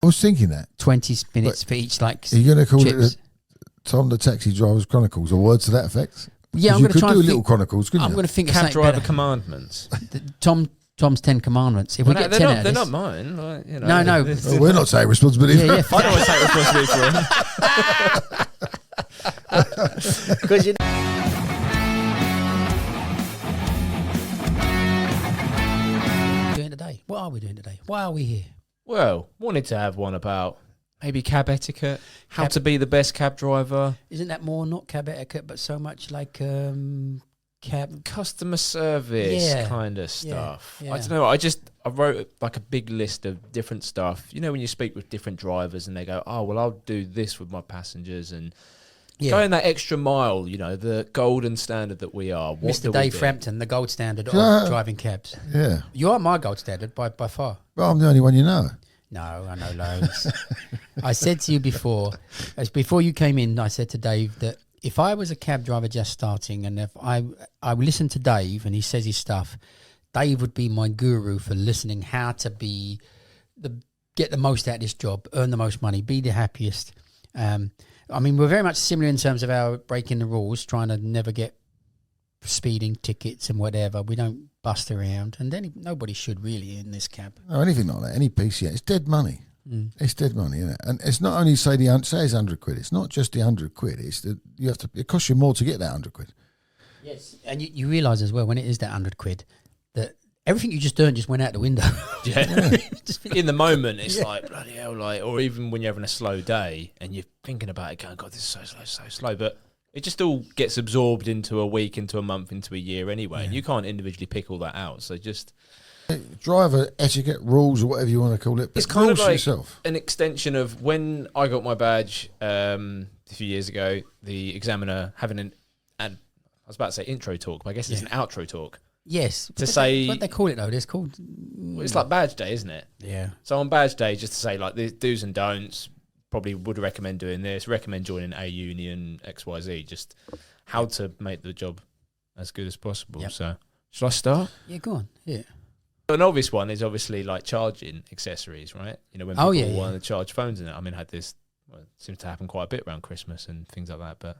was thinking that. 20 minutes for each, like, Are you going to call chips. it Tom the Taxi Driver's Chronicles or words to that effect? Yeah, I'm you going to could try do and a little Chronicles, couldn't I'm you? going to think of Cab something driver better. commandments. Tom's 10 Commandments. If we get 10 out of they're this, not mine. Like, you know, No. Well, we're not taking responsibility. Yeah, I don't want to take responsibility for them. because doing today. What are we doing today? Why are we here? Well, wanted to have one about maybe cab etiquette, how to be the best cab driver. Isn't that more not cab etiquette, but so much like cab Customer service Yeah. kind of stuff. yeah. I don't know. I wrote like a big list of different stuff. You know, when you speak with different drivers and they go, oh, well, I'll do this with my passengers and going that extra mile, you know, the golden standard that we are. What Mr. do we Dave do? Frampton, the gold standard of Yeah. driving cabs. Yeah. You are my gold standard by far. Well, I'm the only one you know. No, I know loads. I said to you before you came in, I said to Dave that if I was a cab driver just starting and if I listened to Dave and he says his stuff, Dave would be my guru for listening how to get the most out of this job, earn the most money, be the happiest. I mean, we're very much similar in terms of our breaking the rules, trying to never get speeding tickets and whatever. We don't bust around, and then nobody should really in this cab. No, anything like that, any PCA, it's dead money. It's dead money, isn't it? And it's not only say it's 100 quid. It's not just the 100 quid. It's it costs you more to get that 100 quid. Yes, and you realise as well when it is that 100 quid that everything you just earned just went out the window. Yeah. In the moment, it's like, bloody hell, like, or even when you're having a slow day and you're thinking about it, going, God, this is so slow. But it just all gets absorbed into a week, into a month, into a year anyway. And you can't individually pick all that out. So just... Driver etiquette, rules, or whatever you want to call it. But It's kind of rules for like yourself. an extension of when I got my badge a few years ago, the examiner having I was about to say intro talk, but I guess it's an outro talk. Yes, To say... what they call it though, it's called... It's like badge day, isn't it? Yeah. So on badge day, just to say like the do's and don'ts, probably would recommend doing this, recommend joining a union, XYZ, just how to make the job as good as possible. Yep. So shall I start? Yeah, go on. Yeah. An obvious one is obviously like charging accessories, right? You know, when people want to charge phones in it. I mean, I had this, well, it seems to happen quite a bit around Christmas and things like that, but...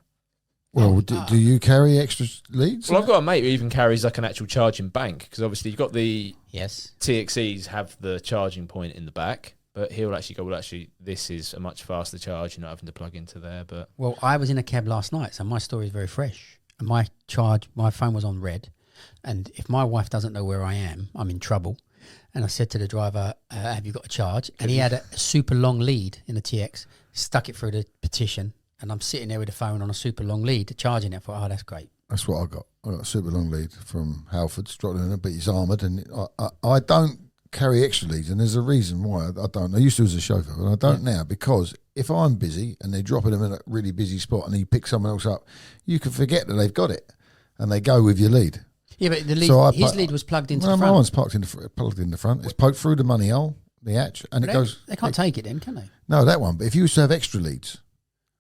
Well, do you carry extra leads? Well, I've got a mate who even carries like an actual charging bank, because obviously you've got the Yes. TXEs have the charging point in the back, but he'll actually go, well, actually, this is a much faster charge. You're not having to plug into there, but... Well, I was in a cab last night, so my story is very fresh. And my phone was on red. And if my wife doesn't know where I am, I'm in trouble. And I said to the driver, have you got a charge? And he had a super long lead in the TX, stuck it through the petition. And I'm sitting there with the phone on a super long lead, charging it. I thought, oh, that's great. That's what I got. I got a super long lead from Halford, Scotland, but he's armoured. And I don't carry extra leads, and there's a reason why I don't. I used to as a chauffeur, but I don't now, because if I'm busy and they're dropping them in a really busy spot and you pick someone else up, you can forget that they've got it and they go with your lead. Yeah, but the lead, his lead was plugged into the front. My one's plugged in the front. It's poked through the money hole, the hatch, and But it goes. They can't take it then, can they? No, that one. But if you used to have extra leads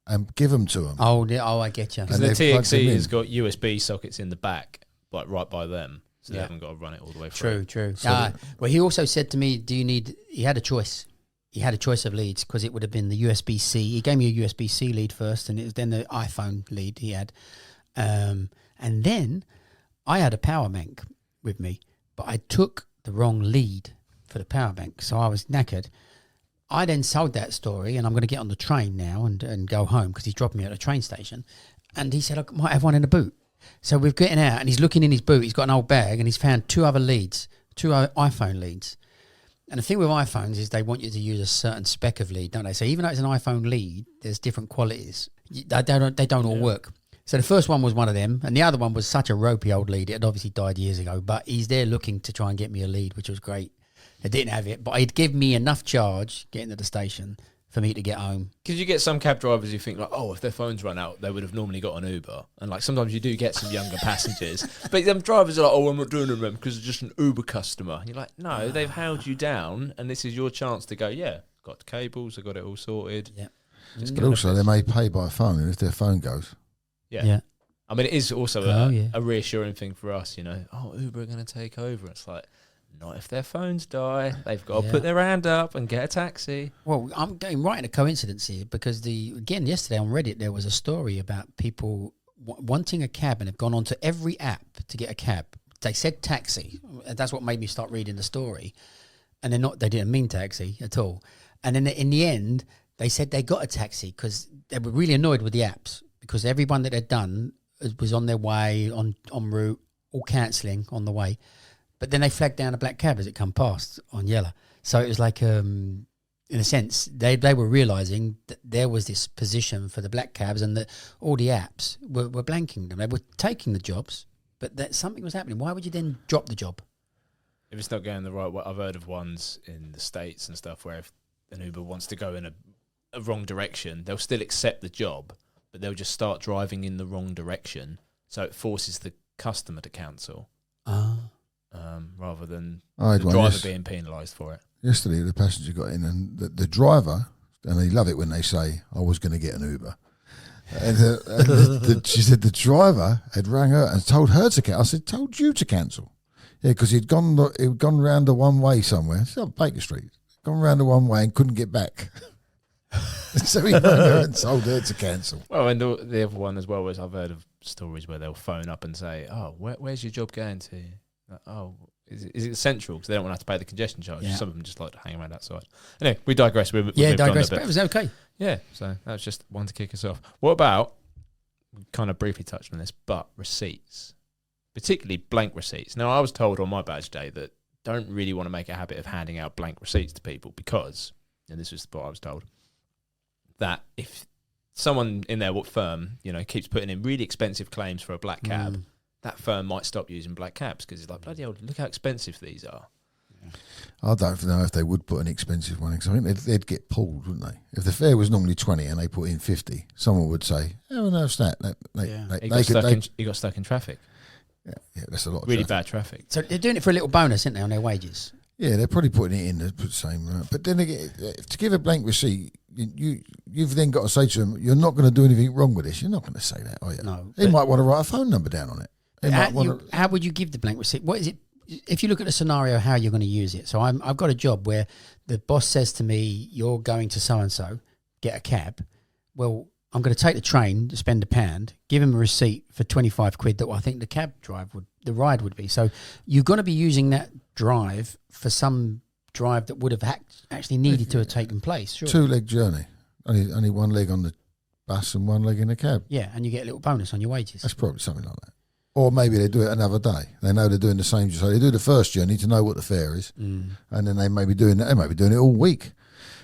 and give them to them. Oh, I get you. Because And the they've plugged them TXE in. has got USB sockets in the back, like right by them, so they haven't got to run it all the way through. True. So Well, he also said to me, he had a choice. He had a choice of leads because it would have been the USB-C. He gave me a USB-C lead first, and it was then the iPhone lead he had. And then I had a power bank with me, but I took the wrong lead for the power bank, so I was knackered. I then sold that story, and I'm going to get on the train now and go home because he's dropping me at the train station. And he said, I might have one in the boot. So we're getting out, and he's looking in his boot. He's got an old bag, and he's found two other leads, two iPhone leads. And the thing with iPhones is they want you to use a certain spec of lead, don't they? So even though it's an iPhone lead, there's different qualities. They don't all work. So the first one was one of them, and the other one was such a ropey old lead. It had obviously died years ago, but he's there looking to try and get me a lead, which was great. I didn't have it, but he'd give me enough charge getting to the station for me to get home. Because you get some cab drivers who think like, oh, if their phones run out, they would have normally got an Uber. And like sometimes you do get some younger passengers. But them drivers are like, oh, I'm not doing them because it's just an Uber customer. And you're like, no, they've held you down and this is your chance to go, yeah, got the cables, I got it all sorted. Yeah. Just But get also, they may pay by phone, and if their phone goes, Yeah. I mean, it is also Oh, yeah. a reassuring thing for us, you know. Oh, Uber are going to take over. It's like, Not if their phones die. They've got to put their hand up and get a taxi. Well, I'm going right into coincidence here because yesterday on Reddit there was a story about people wanting a cab and have gone onto every app to get a cab. They said taxi. And that's what made me start reading the story. And they didn't mean taxi at all. And then in the end, they said they got a taxi because they were really annoyed with the apps because everyone that they'd done was on their way, on route, all cancelling on the way. But then they flagged down a black cab as it come past on yellow. So it was like, in a sense, they were realising that there was this position for the black cabs and that all the apps were blanking them. They were taking the jobs, but that something was happening. Why would you then drop the job? If it's not going the right way, I've heard of ones in the States and stuff where if an Uber wants to go in a wrong direction, they'll still accept the job, but they'll just start driving in the wrong direction. So it forces the customer to cancel. Rather than the driver being penalised for it. Yesterday, the passenger got in, and the driver, and they love it when they say, "I was going to get an Uber," and she said the driver had rang her and told her to cancel. I said, "Told you to cancel?" Yeah, because he'd gone round the one way somewhere. It's on Baker Street. Gone round the one way and couldn't get back. So he rang her and told her to cancel. Well, and the other one as well was I've heard of stories where they'll phone up and say, "Oh, where's your job going to?" Like, oh, is it central? Because they don't want to have to pay the congestion charge. Yeah. Some of them just like to hang around outside. Anyway, we digress. We digress, but it was okay. Yeah, so that was just one to kick us off. What about, we kind of briefly touched on this, but receipts, particularly blank receipts. Now, I was told on my badge day that don't really want to make a habit of handing out blank receipts to people because, and this is what I was told, that if someone in their firm, keeps putting in really expensive claims for a black cab, that firm might stop using black cabs because it's like, bloody hell, look how expensive these are. Yeah. I don't know if they would put an expensive one in because I think they'd get pulled, wouldn't they? If the fare was normally 20 and they put in 50, someone would say, "Oh, no, it's that." He got stuck in traffic. Yeah, that's a lot of really traffic. Bad traffic. So they're doing it for a little bonus, aren't they, on their wages? Yeah, they're probably putting it in the same. But then again, to give a blank receipt, you've then got to say to them, "You're not going to do anything wrong with this." You're not going to say that, are you? No. They might want to write a phone number down on it. How would you give the blank receipt? What is it? If you look at the scenario, how you're going to use it. So I've got a job where the boss says to me, "You're going to so-and-so, get a cab." Well, I'm going to take the train to spend £1, give him a receipt for 25 quid that I think the ride would be. So you're going to be using that drive for some drive that would have actually needed to have taken place. Sure. 2-leg journey. Only one leg on the bus and one leg in the cab. Yeah, and you get a little bonus on your wages. That's probably something like that. Or maybe they do it another day. They know they're doing the same. So they do the first journey to know what the fare is, and then they may be doing it all week.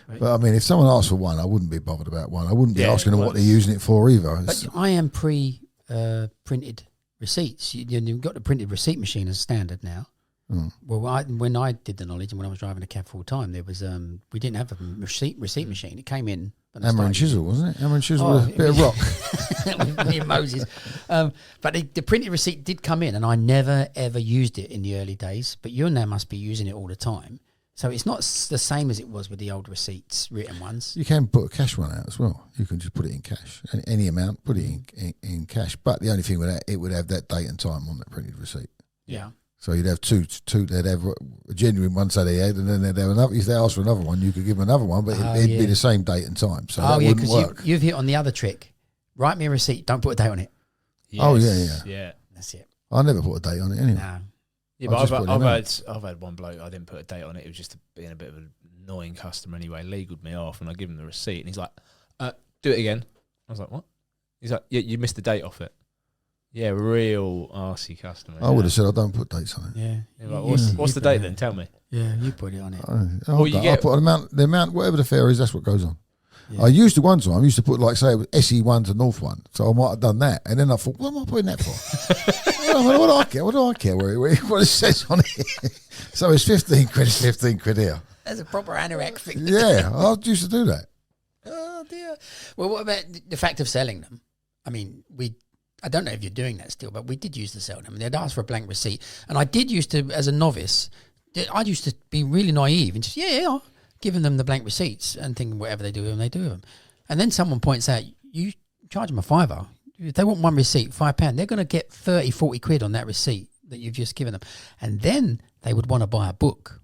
Right. But I mean, if someone asks for one, I wouldn't be bothered about one. I wouldn't be asking them what they're using it for either. But I am printed receipts. You've got the printed receipt machine as standard now. Well, when I did the knowledge and when I was driving a cab full time, there was we didn't have a receipt machine. It came in. Hammer and chisel, wasn't it? Hammer and chisel with a bit of rock. Me and Moses. But the printed receipt did come in, and I never ever used it in the early days. But you now must be using it all the time. So it's not the same as it was with the old receipts, written ones. You can put a cash one out as well. You can just put it in cash. Any amount, put it in cash. But the only thing with that, it would have that date and time on that printed receipt. Yeah. So you'd have two. They'd have a genuine one, say they had, and then they'd have another. If they asked for another one, you could give them another one, but it'd be the same date and time. So that wouldn't work. You've hit on the other trick. Write me a receipt. Don't put a date on it. Yes. Yeah. That's it. I never put a date on it anyway. No. Yeah, but I've had one bloke, I didn't put a date on it. It was just being a bit of an annoying customer anyway. Legaled me off, and I give him the receipt, and he's like, "Do it again." I was like, "What?" He's like, "Yeah, you missed the date off it." Yeah, real arsey customer. I would have said I don't put dates on it. Yeah. Like, what's the date then? Tell me. Yeah, you put it on it. I put the amount, whatever the fare is, that's what goes on. Yeah. I used to one time. I used to put say it was SE1 to North 1, so I might have done that, and then I thought, what am I putting that for? What do I care? What do I care what it says on it? So it's 15 quid. 15 quid here. That's a proper anorak thing. Yeah, I used to do that. Oh dear. Well, what about the fact of selling them? I mean, I don't know if you're doing that still, but we did used to sell them. They'd ask for a blank receipt. And I did used to, as a novice, I used to be really naive and just, giving them the blank receipts and thinking whatever they do with them, they do with them. And then someone points out, you charge them a £5. If they want one receipt, £5, they're going to get 30, 40 quid on that receipt that you've just given them. And then they would want to buy a book.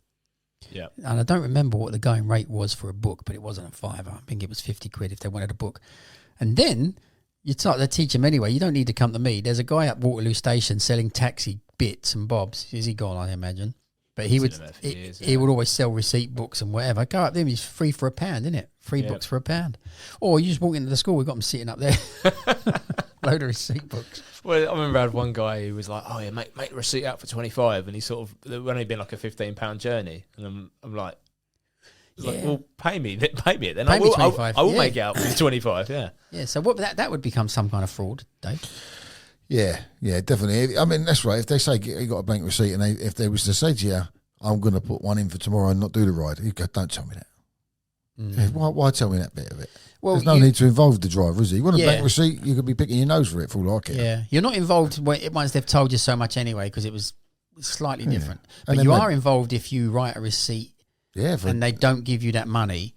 Yeah. And I don't remember what the going rate was for a book, but it wasn't a £5. I think it was 50 quid if they wanted a book. And then you start to teach them anyway. You don't need to come to me. There's a guy at Waterloo Station selling taxi bits and bobs. Is he gone, I imagine? But he would he would always sell receipt books and whatever. Go up there, he's free for £1, isn't it? Free books for £1. Or you just walk into the school, we've got them sitting up there. Load of receipt books. Well, I remember I had one guy who was like, "Oh yeah, make the receipt out for 25," and he sort of it only been like a £15 journey, and I'm like, well, pay me it, then Pay I me will, 25, I will yeah. make it out for 25. Yeah, Yeah, so what that would become some kind of fraud, Dave. Yeah, definitely. I mean, that's right. If they say you got a blank receipt, and if they was to say to you, "I'm going to put one in for tomorrow and not do the ride," you go, "Don't tell me that." Yeah, why tell me that bit of it? Well, there's no need to involve the driver, is there? You want a Yeah. blank receipt, you could be picking your nose for it, for all I care. Yeah, you're not involved once they've told you so much anyway, because it was slightly different. But then you they- are involved if you write a receipt Yeah, and they don't give you that money.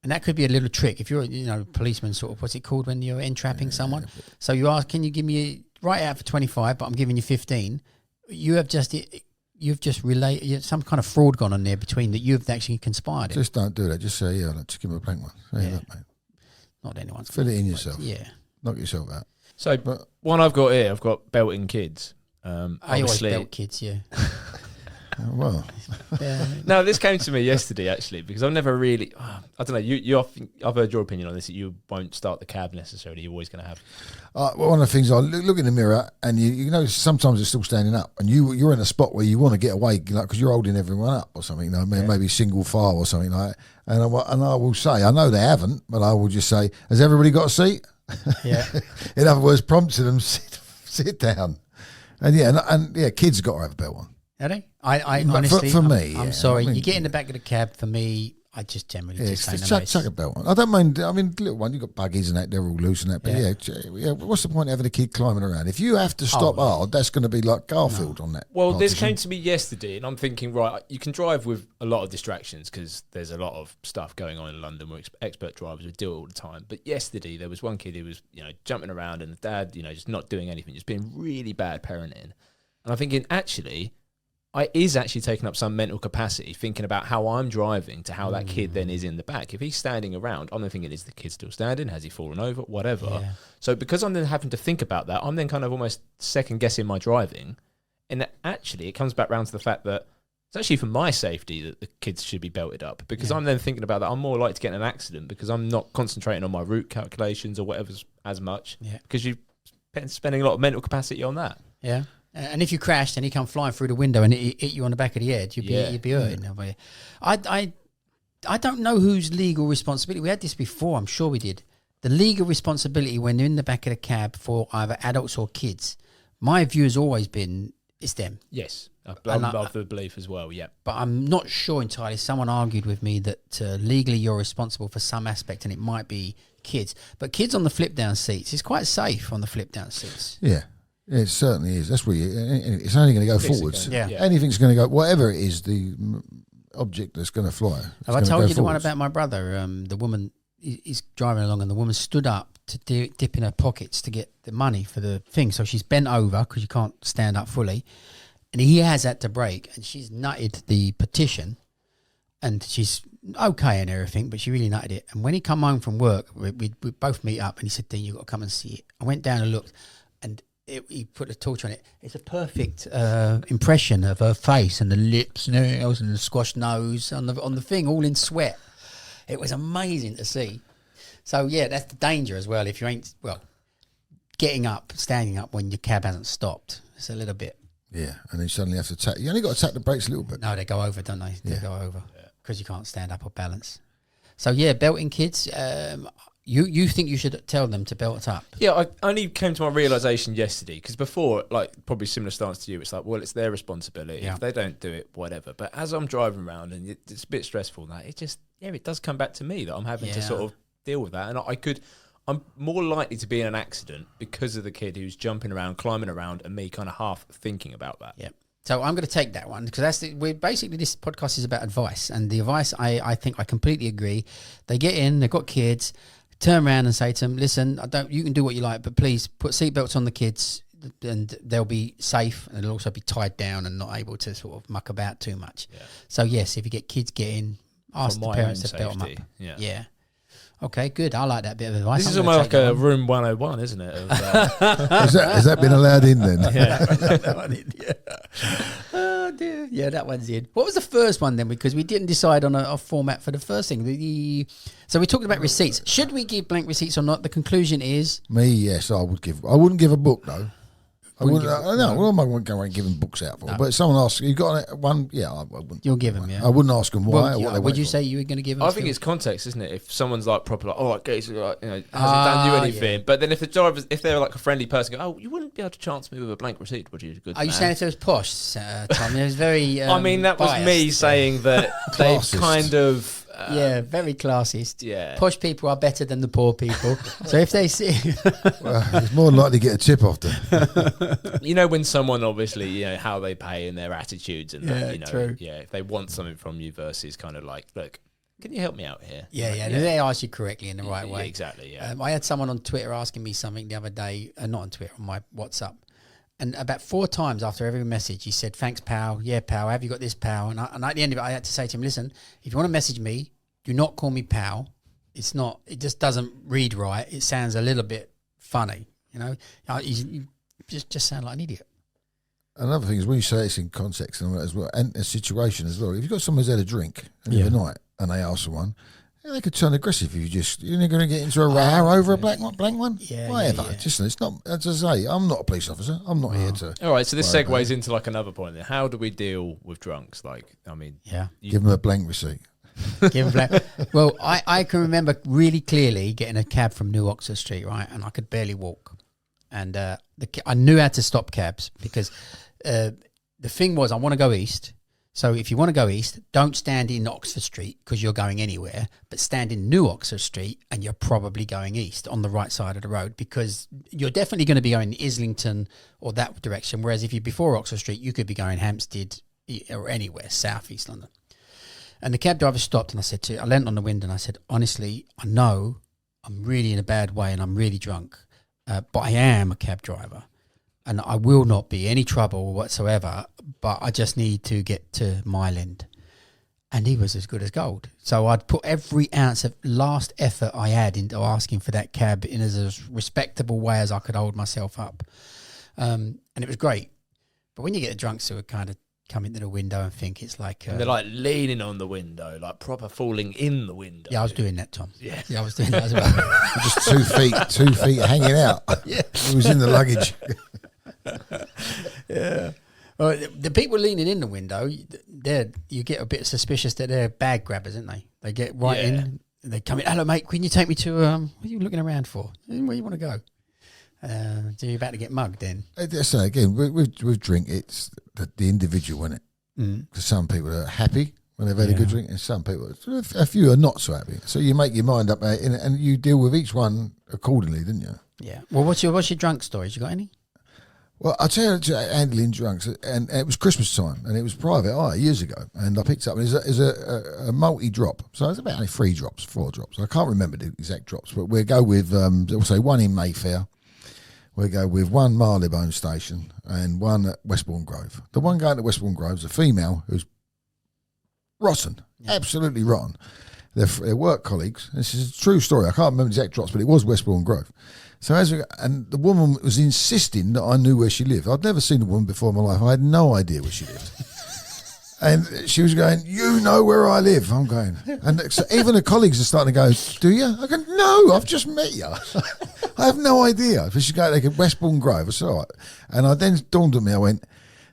And that could be a little trick. If you're, policeman sort of, what's it called when you're entrapping someone? So you ask, can you give me, write it out for 25, but I'm giving you 15. You've just relayed some kind of fraud gone on there between that you've actually conspired it. just don't do that. Just say, yeah, just give me a blank one. Say, Yeah. look, mate, Not anyone's fill it in fault, yourself. but Yeah. Knock yourself out. So But one I've got here, I've got belting kids. I always Obviously, belt kids, yeah. well, Yeah. no, this came to me yesterday actually because I've never really. I don't know. You often, I've heard your opinion on this. That you won't start the cab necessarily. You're always going to have. well, one of the things I look in the mirror, and you know sometimes it's still standing up, and you're in a spot where you want to get away, like because you're holding everyone up or something. Maybe single file or something like that. And I will say, I know they haven't, but I will just say, has everybody got a seat? Yeah. In other words, prompting them sit down. And yeah, kids got to have a belt on. Are they? I But honestly, for me, I'm yeah, sorry. I mean, you get in the back of the cab. For me, I just generally Yeah, just say just no. chuck a belt on. I don't mind. I mean, little one, you got buggies and that; they're all loose and that. But yeah, what's the point of having a kid climbing around? If you have to stop hard, that's going to be like Garfield on that. Well, this partition. came to me yesterday, and I'm thinking, right, you can drive with a lot of distractions because there's a lot of stuff going on in London. We're expert drivers who do it all the time. But yesterday, there was one kid who was, jumping around, and the dad, just not doing anything, just being really bad parenting. And I'm thinking, actually, is actually taking up some mental capacity, thinking about how I'm driving to how that kid then is in the back. If he's standing around, I'm then thinking, is the kid still standing? Has he fallen over? Whatever. Yeah. So because I'm then having to think about that, I'm then kind of almost second guessing my driving. And actually, it comes back round to the fact that it's actually for my safety that the kids should be belted up, because I'm then thinking about that. I'm more likely to get in an accident because I'm not concentrating on my route calculations or whatever as much, because you're spending a lot of mental capacity on that. Yeah. And if you crashed and he come flying through the window and it hit you on the back of the head, you'd be hurting. I don't know whose legal responsibility. We had this before, I'm sure we did. The legal responsibility when you're in the back of the cab for either adults or kids. My view has always been it's them. Yes, I'm of the belief as well. Yeah, but I'm not sure entirely. Someone argued with me that legally you're responsible for some aspect, and it might be kids. But kids on the flip down seats, it's quite safe on the flip down seats. Yeah. It certainly is. That's where it's only going to go forwards. Yeah. Anything's going to go, whatever it is, the object that's going to fly. Have I told you the one about my brother? The woman, he's driving along and the woman stood up to dip in her pockets to get the money for the thing. So she's bent over because you can't stand up fully. And he has had to brake, and she's nutted the petition, and she's okay and everything, but she really nutted it. And when he come home from work, we both meet up, and he said, Dean, you've got to come and see it. I went down and looked, and he put a torch on it. It's a perfect impression of her face and the lips and everything else and the squashed nose on the thing, all in sweat. It was amazing to see. So yeah, that's the danger as well. If you ain't getting up, standing up when your cab hasn't stopped, it's a little bit. Yeah, and then you suddenly have to tap. You only got to tap the brakes a little bit. No, they go over, don't they? They go over because you can't stand up or balance. So yeah, belting kids. You think you should tell them to belt up? Yeah, I only came to my realisation yesterday, because before, like, probably similar stance to you, it's like, well, it's their responsibility. Yeah. If they don't do it, whatever. But as I'm driving around, and it's a bit stressful, that it does come back to me that I'm having to sort of deal with that. And I'm more likely to be in an accident because of the kid who's jumping around, climbing around, and me kind of half thinking about that. Yeah. So I'm going to take that one, because basically this podcast is about advice, and the advice I think I completely agree. They get in, they've got kids. Turn around and say to them, listen, you can do what you like, but please put seatbelts on the kids. and they'll be safe, and they'll also be tied down and not able to sort of muck about too much. Yeah. So yes, if you get kids getting, ask For the my parents own to belt them safety, up. yeah. Yeah. Okay, good. I like that bit of advice. This is I'm gonna almost like take that a on. room 101, isn't it? Of, Has that been allowed in then? That one in, yeah. Oh dear. Yeah, that one's in. What was the first one then? Because we didn't decide on a format for the first thing. So we talked about receipts. Should we give blank receipts or not? The conclusion is Me, yes, I would give. I wouldn't give a book though. I Wouldn't wouldn't. give a No, well, I won't go around giving books out for. No. But if someone asks, you got one? Yeah, I wouldn't. you'll give them. Yeah. I wouldn't ask them why. Well, or yeah, what they would went you for. say you were going to give them? I think still? it's context, isn't it? If someone's like proper, like, oh, okay, so like, hasn't done you anything. yeah. But then if the driver, if they're like a friendly person, go, oh, you wouldn't be able to chance me with a blank receipt, would you? Good. Are you man. saying if it was posh, Tom? It was very. I mean, that was me biased. saying that they've Classist. kind of. Yeah, very classist. Yeah. Posh people are better than the poor people. So if they see, Well, it's more likely to get a tip off them. You know, when someone obviously, you know, how they pay and their attitudes and Yeah, that, you know, true. yeah, if they want something from you versus kind of like, look, can you help me out here? yeah, Like, yeah, they ask you correctly in the right yeah, way. exactly, yeah. I had someone on Twitter asking me something the other day, not on Twitter, on my WhatsApp. And about 4 times after every message, he said, thanks, pal. Yeah, pal. Have you got this, pal? And at the end of it, I had to say to him, listen, if you want to message me, do not call me pal. It's not, it just doesn't read right. It sounds a little bit funny, you know? You just sound like an idiot. Another thing is when you say it's in context and all that as well, and a situation as well. If you've got someone who's had a drink at the end of the night and they ask for one, yeah, they could turn aggressive if you're not going to get into a row over a blank one. Yeah, whatever. yeah. Just it's not. As I say, I'm not a police officer. I'm not here to All right, so this Right, segues into like another point then. How do we deal with drunks? Like, I mean, Yeah. give them a blank receipt. Give him black. Well, I can remember really clearly getting a cab from New Oxford Street, right? And I could barely walk. And I knew how to stop cabs because the thing was I want to go east. So if you want to go east, don't stand in Oxford Street because you're going anywhere, but stand in New Oxford Street and you're probably going east on the right side of the road because you're definitely going to be going Islington or that direction. Whereas if you're before Oxford Street, you could be going Hampstead or anywhere, south East London. And the cab driver stopped and I leant on the window and I said, honestly, I know I'm really in a bad way and I'm really drunk, but I am a cab driver and I will not be any trouble whatsoever, but I just need to get to Mile End. And he was as good as gold. So I'd put every ounce of last effort I had into asking for that cab in as respectable way as I could hold myself up. And it was great. But when you get the drunks who are kind of come into the window and think it's like... and they're like leaning on the window, like proper falling in the window. yeah, I was doing that, Tom. Yeah. I was doing that as well. Just 2 feet hanging out. Yeah. It was in the luggage. Yeah. Well, the people leaning in the window, you get a bit suspicious that they're bag grabbers, aren't they? They get right Yeah. in, they come in, hello, mate, can you take me to, what are you looking around for? Where you want to go? So you're about to get mugged then. So again, with drink, it's the individual, isn't it? Mm. Because some people are happy when they've had a Yeah. good drink, and some people, a few are not so happy. So you make your mind up, and you deal with each one accordingly, didn't you? Yeah. Well, what's your drunk stories? You got any? Well, I'll tell you, handling drunks, and it was Christmas time, and it was private eye years ago, and I picked up, it's a multi-drop, so it's about only 4 drops. I can't remember the exact drops, but we'll go with, we'll say one in Mayfair, we'll go with one Marylebone Station, and one at Westbourne Grove. The one going to Westbourne Grove is a female who's rotten, absolutely rotten. They're work colleagues. This is a true story. I can't remember the exact drops, but it was Westbourne Grove. So and the woman was insisting that I knew where she lived. I'd never seen a woman before in my life. I had no idea where she lived. And she was going, you know where I live. I'm going. And so even the colleagues are starting to go, do you? I go, no, I've just met you. I have no idea. But she's going, like, Westbourne Grove. I said, all right. And I then dawned on me, I went,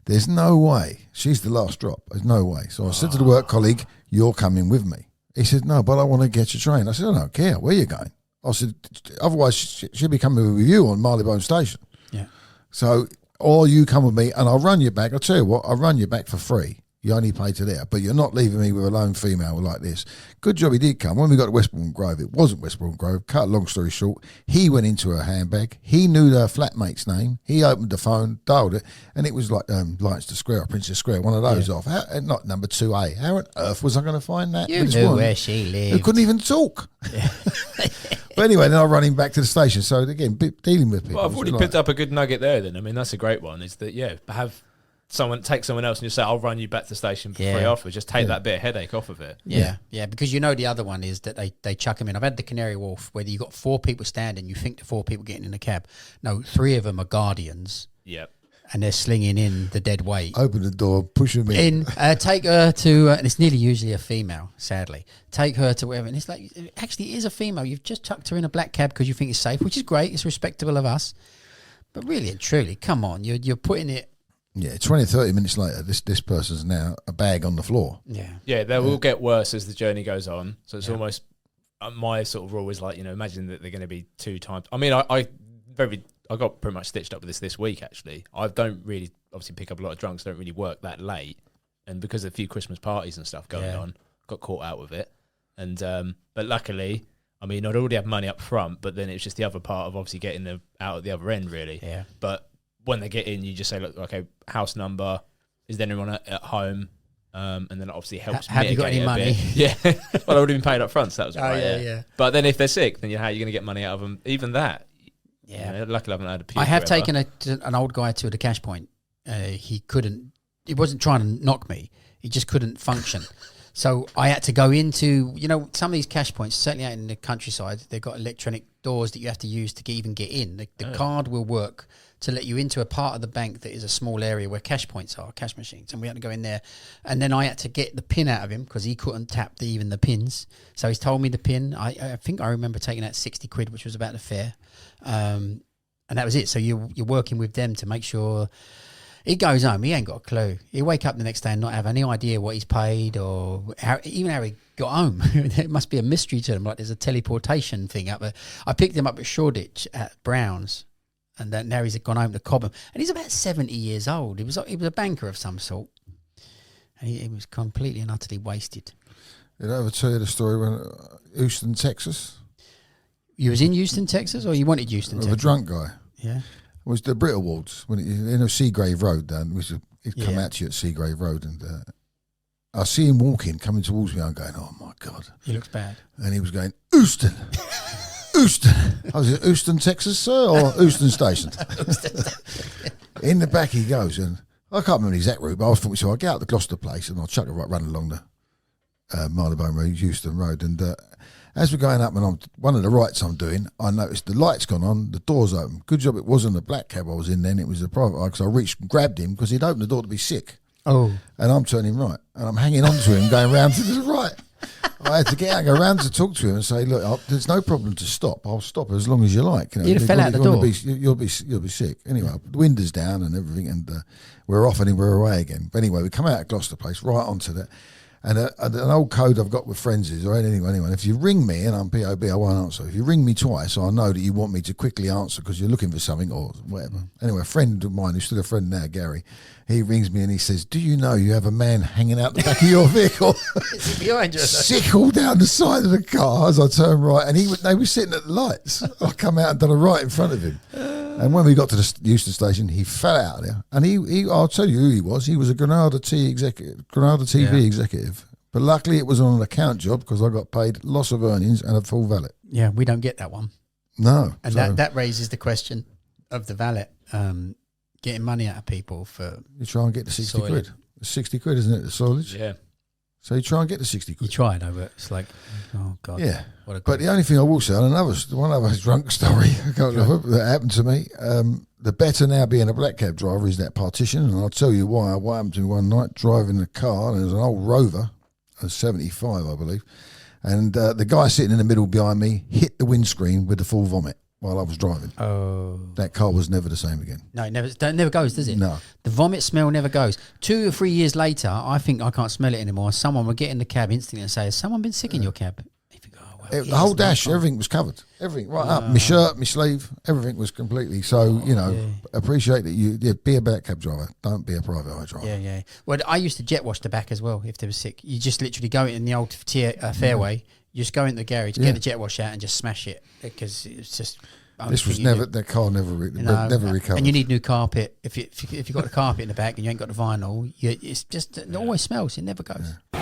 there's no way. She's the last drop. There's no way. So I said to the work colleague, you're coming with me. He said, no, but I want to get your train. I said, I don't care. Where are you going? I said, otherwise she'll be coming with you on Marylebone Station. Yeah. So, or you come with me and I'll run you back. I'll tell you what, I'll run you back for free. You only pay to there, but you're not leaving me with a lone female like this. Good job he did come. When we got to Westbourne Grove, it wasn't Westbourne Grove. Cut a long story short, he went into her handbag. He knew her flatmate's name. He opened the phone, dialed it, and it was like Lights to Square, Princess Square, one of those off. Not number 2A. How on earth was I going to find that? You with this knew woman where she lived. who couldn't even talk. But anyway, then I run him back to the station. So again, dealing with people. Well, I've already picked up a good nugget there. Then I mean, that's a great one. Is that take someone else and just say, I'll run you back to the station for free afterwards. Just take that bit of headache off of it. Yeah, because the other one is that they chuck them in. I've had the Canary Wharf where you got 4 people standing. You think the 4 people getting in the cab. No, 3 of them are guardians. Yep. And they're slinging in the dead weight. Open the door, push them in. Take her to, and it's nearly usually a female, sadly. Take her to wherever. And it's like, actually, it is a female. You've just tucked her in a black cab because you think it's safe, which is great. It's respectable of us. But really and truly, come on, you're putting it. Yeah, 20, 30 minutes later, this person's now a bag on the floor. Yeah. Yeah, they will get worse as the journey goes on. So it's almost, my sort of rule is like, imagine that they're going to be 2 times. I mean, I got pretty much stitched up with this week, actually. I don't really, obviously, pick up a lot of drunks, don't really work that late. And because of a few Christmas parties and stuff going on, got caught out with it. And but luckily, I mean, I'd already had money up front, but then it's just the other part of obviously getting them out at the other end, really. Yeah. But when they get in, you just say, look, okay, house number, is there anyone at home? And then it obviously helps Have you got any money? Yeah. Well, I would have been paid up front, so that was right. Yeah. But then if they're sick, then how are you going to get money out of them? Even that. Yeah. Luckily, I haven't had a puke I have forever. taken an old guy to the cash point. He wasn't trying to knock me. He just couldn't function. So I had to go into, some of these cash points, certainly out in the countryside, they've got electronic doors that you have to use to even get in. The card will work to let you into a part of the bank that is a small area where cash points are, cash machines. And we had to go in there. And then I had to get the pin out of him because he couldn't tap even the pins. So he's told me the pin. I think I remember taking out 60 quid, which was about the fare. And that was it. So you're working with them to make sure he goes home. He ain't got a clue. He'll wake up the next day and not have any idea what he's paid or how he got home. It must be a mystery to them. Like there's a teleportation thing up there. I picked him up at Shoreditch at Browns, and now he's gone home to Cobham. And he's about 70 years old. He was a banker of some sort, and he was completely and utterly wasted. Did I ever tell you the story when Houston, Texas? You was in Houston, Texas, or you wanted Houston, Texas? A drunk guy. Yeah. It was the Brit Awards when Seagrave Road down. He'd come out to you at Seagrave Road, and I see him walking, coming towards me. I'm going, oh my God, He looks bad. and he was going, Houston, Houston. I was at Houston, Texas, sir, or Houston Station. In the back he goes, and I can't remember the exact route, but I was thinking, so I get out the Gloucester place and I'll chuck a run along the Marylebone Road, Houston Road, and as we're going up, and one of the rights I'm doing, I noticed the light's gone on, the door's open. Good job it wasn't a black cab I was in then, it was a private eye, because I reached and grabbed him because he'd opened the door to be sick. Oh. And I'm turning right, and I'm hanging on to him, going round to the right. I had to get out and go round to talk to him and say, look, there's no problem to stop. I'll stop as long as you like. You'd have fell out the door. You'll be sick. Anyway, the windows down and everything, and we're off and we're away again. But anyway, we come out of Gloucester Place, right onto that. And an old code I've got with friends is, or anyone, if you ring me and I'm POB, I won't answer. If you ring me twice, I know that you want me to quickly answer because you're looking for something or whatever. Anyway, a friend of mine, who's still a friend now, Gary, he rings me and he says, do you know you have a man hanging out the back of your vehicle? Behind you. Sick all down the side of the car as I turn right. And they were sitting at the lights. I come out and done a right in front of him. And when we got to the Euston station, he fell out there. And I'll tell you who he was. He was a Granada TV executive. But luckily it was on an account job because I got paid loss of earnings and a full valet. Yeah, we don't get that one. No. And that raises the question of the valet getting money out of people for... You try and get the 60 soilage. quid. It's 60 quid, isn't it, the soilage? Yeah. So you try and get the 60 You quid. try, though, but it's like, oh, God. Yeah. What a But the only thing I will say, on one other drunk story that happened to me, the better now being a black cab driver is that partition, and I'll tell you why. What happened to me one night, driving a car, and it was an old Rover, a 75, I believe, and the guy sitting in the middle behind me hit the windscreen with a full vomit while I was driving. Oh. That car was never the same again. No, it never goes, does it? No. The vomit smell never goes. 2 or 3 years later, I think I can't smell it anymore. Someone will get in the cab instantly and say, has someone been sick in your cab? You think, oh, well, The whole dash, everything was covered. Everything, right up. My shirt, my sleeve, everything was completely. So, appreciate that be a black cab driver. Don't be a private eye driver. Yeah. Well, I used to jet wash the back as well if they were sick. You just literally go in the old fairway, you just go in the garage, get the jet wash out and just smash it because it's just... This was never, that car never recovered. And you need new carpet. If you've got the carpet in the back and you ain't got the vinyl, it always smells. It never goes. Yeah.